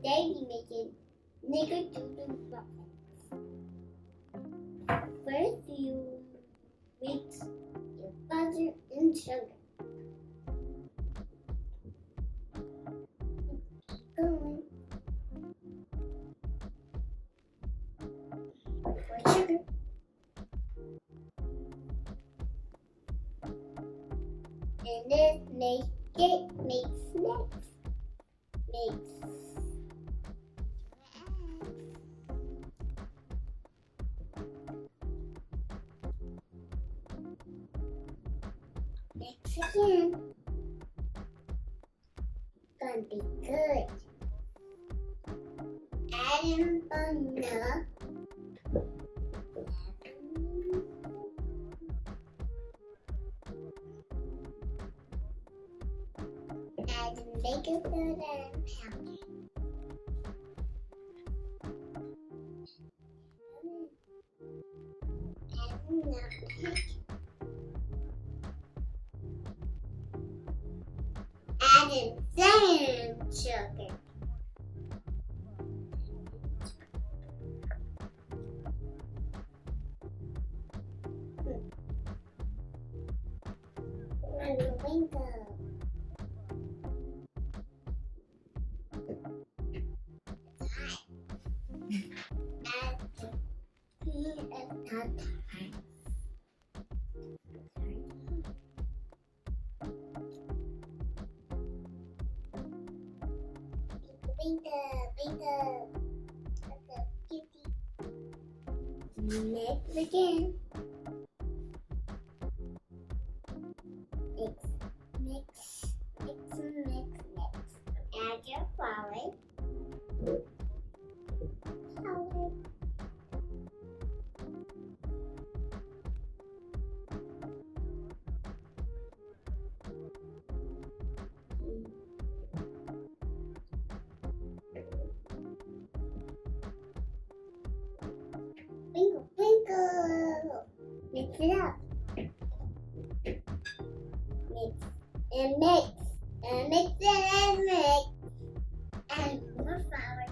today we're making Snickerdoodle muffins. First, you mix your butter and sugar. Going for sugar. And this makes next. Mix again. Gonna be good. Adding vanilla. Adding baking soda and powder. Adding nutmeg. Adding some sugar. And the window. Add the peanut and tartar. Bingo. Mix again. Mix. Add your flour. Bingo. Mix it up. Mix. And mix and mix. And more flour.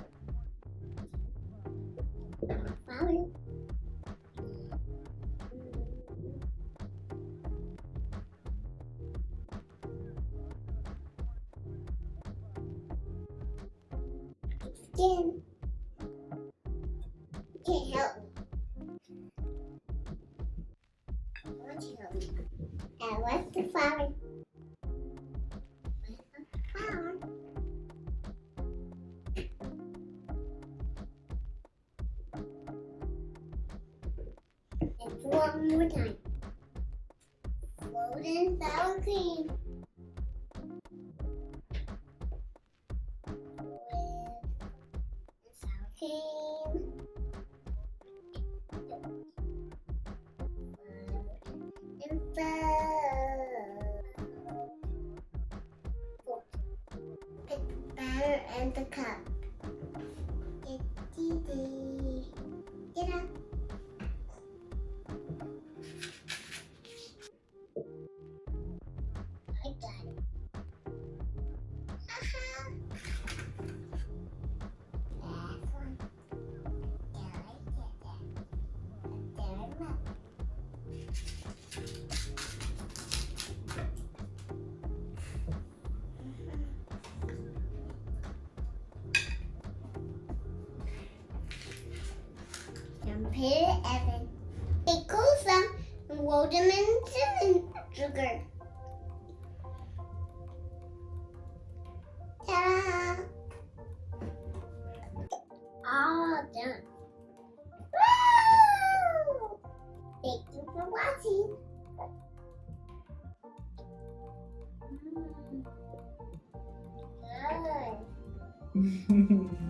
Again. You can't help me. I want you to help me. And what's the flour? And one more time. Golden sour cream. With sour cream. And put the batter in the cup. Get up. I got it. Last one. And put it in the oven. It cools them and roll them in sugar. Ta-da! All done. Woo! Thank you for watching. Good.